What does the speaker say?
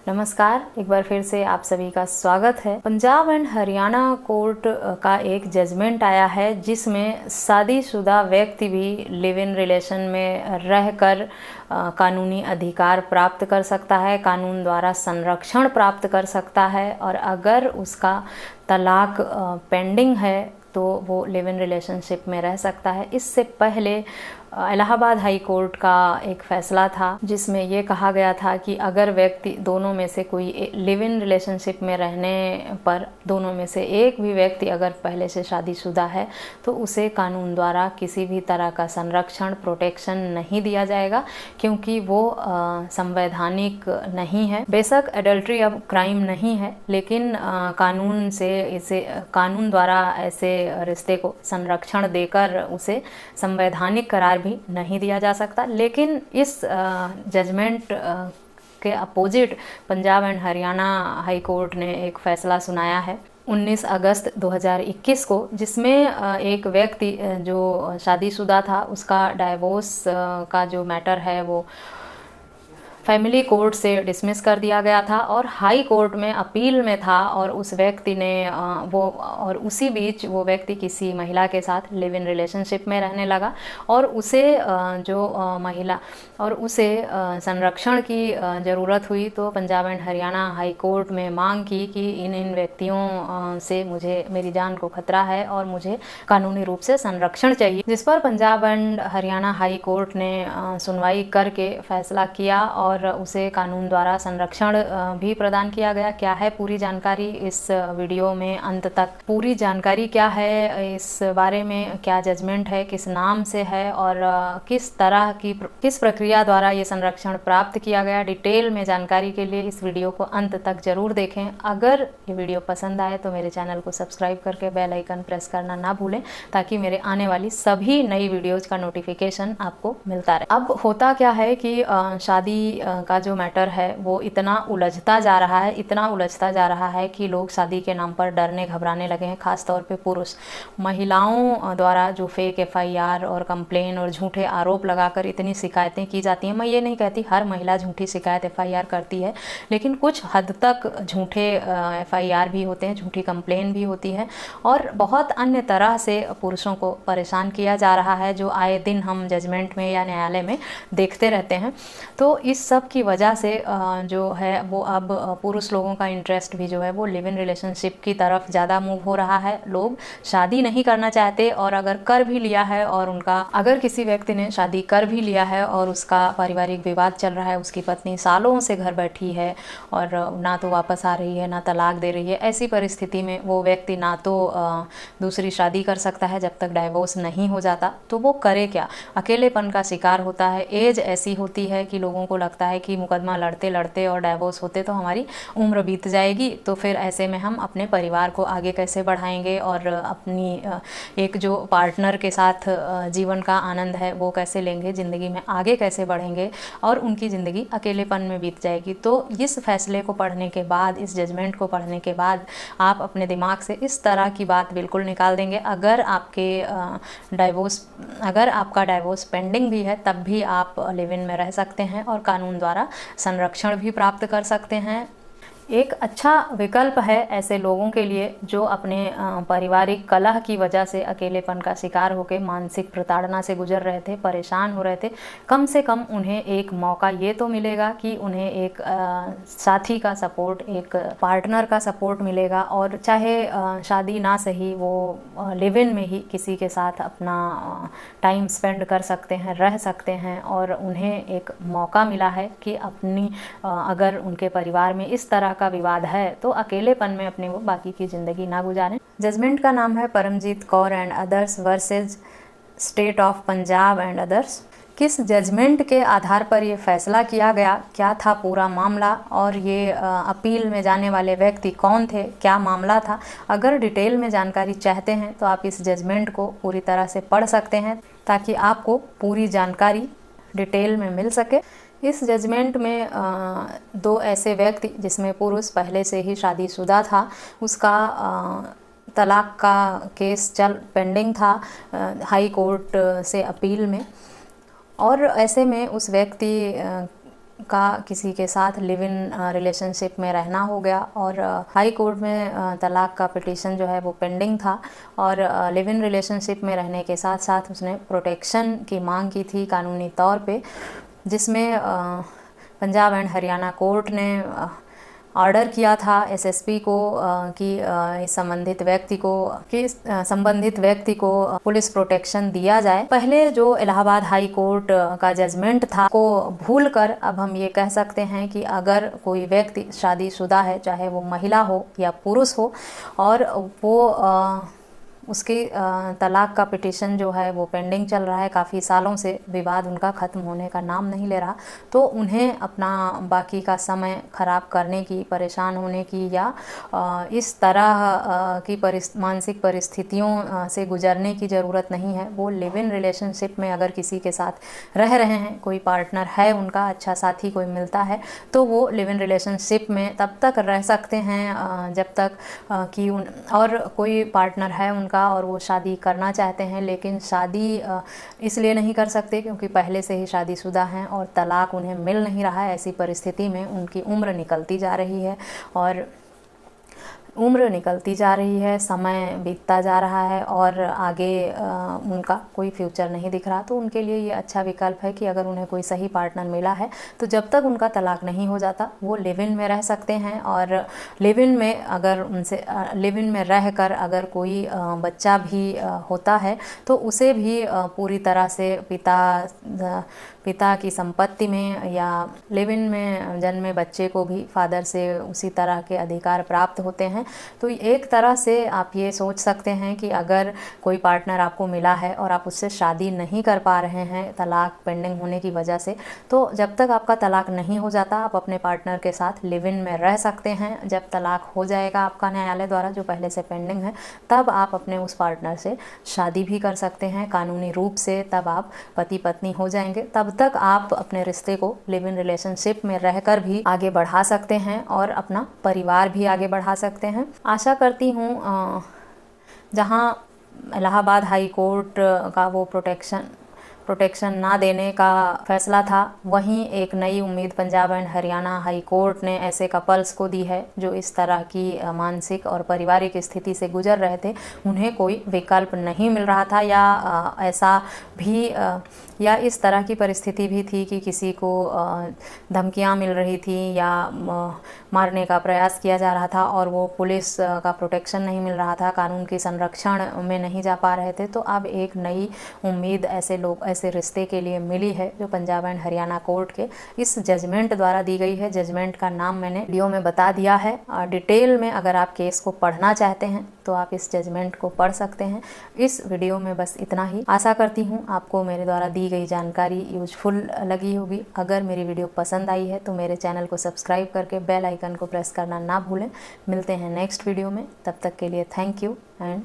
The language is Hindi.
नमस्कार, एक बार फिर से आप सभी का स्वागत है। पंजाब एंड हरियाणा कोर्ट का एक जजमेंट आया है जिसमें शादीशुदा व्यक्ति भी लिव इन रिलेशन में रहकर कानूनी अधिकार प्राप्त कर सकता है, कानून द्वारा संरक्षण प्राप्त कर सकता है और अगर उसका तलाक पेंडिंग है तो वो लिव इन रिलेशनशिप में रह सकता है। इससे पहले इलाहाबाद हाई कोर्ट का एक फैसला था जिसमें ये कहा गया था कि अगर व्यक्ति दोनों में से कोई लिव इन रिलेशनशिप में रहने पर दोनों में से एक भी व्यक्ति अगर पहले से शादीशुदा है तो उसे कानून द्वारा किसी भी तरह का संरक्षण प्रोटेक्शन नहीं दिया जाएगा क्योंकि वो संवैधानिक नहीं है। बेशक एडल्ट्री अब क्राइम नहीं है लेकिन कानून द्वारा ऐसे रिश्ते को संरक्षण देकर उसे संवैधानिक करार भी नहीं दिया जा सकता। लेकिन इस जजमेंट के opposite Punjab and Haryana high court ने एक फैसला सुनाया है 19 अगस्त 2021 को, जिसमें एक व्यक्ति जो शादीशुदा था उसका डाइवोर्स का जो मैटर है वो फैमिली कोर्ट से डिसमिस कर दिया गया था और हाई कोर्ट में अपील में था और उस व्यक्ति ने उसी बीच वो व्यक्ति किसी महिला के साथ लिव इन रिलेशनशिप में रहने लगा और उसे संरक्षण की ज़रूरत हुई तो Punjab and Haryana high court में मांग की कि इन व्यक्तियों से मुझे मेरी जान को खतरा है और मुझे कानूनी रूप से संरक्षण चाहिए, जिस पर Punjab and Haryana high court ने सुनवाई करके फैसला किया और उसे कानून द्वारा संरक्षण भी प्रदान किया गया। क्या है पूरी जानकारी इस वीडियो में अंत तक पूरी जानकारी क्या है, इस बारे में क्या जजमेंट है, किस नाम से है और किस प्रक्रिया द्वारा ये संरक्षण प्राप्त किया गया, डिटेल में जानकारी के लिए इस वीडियो को अंत तक जरूर देखें। अगर ये वीडियो पसंद आए तो मेरे चैनल को सब्सक्राइब करके बेल आइकन प्रेस करना ना भूलें ताकि मेरे आने वाली सभी नई वीडियोज का नोटिफिकेशन आपको मिलता रहे। अब होता क्या है कि शादी का जो मैटर है वो इतना उलझता जा रहा है कि लोग शादी के नाम पर डरने घबराने लगे हैं, खास तौर पे पुरुष। महिलाओं द्वारा जो फेक FIR और कंप्लेन और झूठे आरोप लगाकर इतनी शिकायतें की जाती हैं। मैं ये नहीं कहती हर महिला झूठी शिकायत FIR करती है, लेकिन कुछ हद तक झूठे FIR भी होते हैं, झूठी कंप्लेन भी होती है और बहुत अन्य तरह से पुरुषों को परेशान किया जा रहा है जो आए दिन हम जजमेंट में या न्यायालय में देखते रहते हैं। तो इस सब की वजह से जो है वो अब पुरुष लोगों का इंटरेस्ट भी जो है वो लिव इन रिलेशनशिप की तरफ ज़्यादा मूव हो रहा है। लोग शादी नहीं करना चाहते और अगर कर भी लिया है और अगर किसी व्यक्ति ने शादी कर भी लिया है और उसका पारिवारिक विवाद चल रहा है, उसकी पत्नी सालों से घर बैठी है और ना तो वापस आ रही है ना तलाक दे रही है, ऐसी परिस्थिति में वो व्यक्ति ना तो दूसरी शादी कर सकता है जब तक डाइवोर्स नहीं हो जाता, तो वो करे क्या, अकेलेपन का शिकार होता है। एज ऐसी होती है कि लोगों को लगता है कि मुकदमा लड़ते लड़ते और डाइवोर्स होते तो हमारी उम्र बीत जाएगी, तो फिर ऐसे में हम अपने परिवार को आगे कैसे बढ़ाएंगे और अपनी एक जो पार्टनर के साथ जीवन का आनंद है वो कैसे लेंगे, ज़िंदगी में आगे कैसे बढ़ेंगे और उनकी ज़िंदगी अकेलेपन में बीत जाएगी। तो इस फैसले को पढ़ने के बाद, इस जजमेंट को पढ़ने के बाद आप अपने दिमाग से इस तरह की बात बिल्कुल निकाल देंगे। अगर आपका डाइवोर्स पेंडिंग भी है तब भी आप लिव इन में रह सकते हैं और कानून द्वारा संरक्षण भी प्राप्त कर सकते हैं। एक अच्छा विकल्प है ऐसे लोगों के लिए जो अपने पारिवारिक कलह की वजह से अकेलेपन का शिकार होकर मानसिक प्रताड़ना से गुजर रहे थे, परेशान हो रहे थे। कम से कम उन्हें एक मौका ये तो मिलेगा कि उन्हें एक साथी का सपोर्ट, एक पार्टनर का सपोर्ट मिलेगा और चाहे शादी ना सही वो लिव इन में ही किसी के साथ अपना टाइम स्पेंड कर सकते हैं, रह सकते हैं और उन्हें एक मौका मिला है कि अगर उनके परिवार में इस तरह का विवाद है तो अकेलेपन में अपने वो बाकी की ज़िंदगी ना गुजारें। जजमेंट का नाम है Paramjeet Kaur and others versus state of Punjab and others. किस जजमेंट के आधार पर ये फैसला किया गया, क्या था पूरा मामला और ये अपील में जाने वाले व्यक्ति कौन थे, क्या मामला था, अगर डिटेल में जानकारी चाहते हैं तो आप इस जजमेंट को पूरी तरह से पढ़ सकते हैं ताकि आपको पूरी जानकारी डिटेल में मिल सके। इस जजमेंट में दो ऐसे व्यक्ति जिसमें पुरुष पहले से ही शादीशुदा था, उसका तलाक का केस पेंडिंग था हाई कोर्ट से अपील में और ऐसे में उस व्यक्ति का किसी के साथ लिव इन रिलेशनशिप में रहना हो गया और हाई कोर्ट में तलाक का पिटीशन जो है वो पेंडिंग था और लिव इन रिलेशनशिप में रहने के साथ साथ उसने प्रोटेक्शन की मांग की थी कानूनी तौर पे, जिसमें पंजाब एंड हरियाणा कोर्ट ने ऑर्डर किया था एसएसपी को कि संबंधित व्यक्ति को पुलिस प्रोटेक्शन दिया जाए। पहले जो इलाहाबाद हाई कोर्ट का जजमेंट था को भूलकर अब हम ये कह सकते हैं कि अगर कोई व्यक्ति शादीशुदा है, चाहे वो महिला हो या पुरुष हो, और वो उसकी तलाक का पिटीशन जो है वो पेंडिंग चल रहा है, काफ़ी सालों से विवाद उनका ख़त्म होने का नाम नहीं ले रहा, तो उन्हें अपना बाकी का समय ख़राब करने की, परेशान होने की या इस तरह की मानसिक परिस्थितियों से गुजरने की ज़रूरत नहीं है। वो लिव इन रिलेशनशिप में अगर किसी के साथ रह रहे हैं, कोई पार्टनर है उनका, अच्छा साथी कोई मिलता है, तो वो लिव इन रिलेशनशिप में तब तक रह सकते हैं जब तक कि और कोई पार्टनर है उनका और वो शादी करना चाहते हैं, लेकिन शादी इसलिए नहीं कर सकते क्योंकि पहले से ही शादीशुदा हैं और तलाक उन्हें मिल नहीं रहा है। ऐसी परिस्थिति में उनकी उम्र निकलती जा रही है और समय बीतता जा रहा है और आगे उनका कोई फ्यूचर नहीं दिख रहा, तो उनके लिए ये अच्छा विकल्प है कि अगर उन्हें कोई सही पार्टनर मिला है तो जब तक उनका तलाक नहीं हो जाता वो लिव इन में रह सकते हैं। और लिव इन में रहकर अगर कोई बच्चा भी होता है तो उसे भी पूरी तरह से पिता की संपत्ति में या लिव इन में जन्मे बच्चे को भी फादर से उसी तरह के अधिकार प्राप्त होते हैं। तो एक तरह से आप ये सोच सकते हैं कि अगर कोई पार्टनर आपको मिला है और आप उससे शादी नहीं कर पा रहे हैं तलाक पेंडिंग होने की वजह से, तो जब तक आपका तलाक नहीं हो जाता आप अपने पार्टनर के साथ लिव इन में रह सकते हैं। जब तलाक हो जाएगा आपका न्यायालय द्वारा जो पहले से पेंडिंग है, तब आप अपने उस पार्टनर से शादी भी कर सकते हैं कानूनी रूप से, तब आप पति पत्नी हो जाएंगे। तब तक आप अपने रिश्ते को लिव इन रिलेशनशिप में रहकर भी आगे बढ़ा सकते हैं और अपना परिवार भी आगे बढ़ा सकते हैं। आशा करती हूँ जहाँ इलाहाबाद हाई कोर्ट का वो प्रोटेक्शन ना देने का फैसला था, वहीं एक नई उम्मीद Punjab and Haryana high court ने ऐसे कपल्स को दी है जो इस तरह की मानसिक और पारिवारिक स्थिति से गुजर रहे थे, उन्हें कोई विकल्प नहीं मिल रहा था या ऐसा भी या इस तरह की परिस्थिति भी थी कि किसी को धमकियां मिल रही थी या मारने का प्रयास किया जा रहा था और वो पुलिस का प्रोटेक्शन नहीं मिल रहा था, कानून के संरक्षण में नहीं जा पा रहे थे। तो अब एक नई उम्मीद ऐसे रिश्ते के लिए मिली है जो पंजाब एंड हरियाणा कोर्ट के इस जजमेंट द्वारा दी गई है। जजमेंट का नाम मैंने वीडियो में बता दिया है और डिटेल में अगर आप केस को पढ़ना चाहते हैं तो आप इस जजमेंट को पढ़ सकते हैं। इस वीडियो में बस इतना ही। आशा करती हूँ आपको मेरे द्वारा दी गई जानकारी यूजफुल लगी होगी। अगर मेरी वीडियो पसंद आई है तो मेरे चैनल को सब्सक्राइब करके बेल आइकन को प्रेस करना ना भूलें। मिलते हैं नेक्स्ट वीडियो में, तब तक के लिए थैंक यू एंड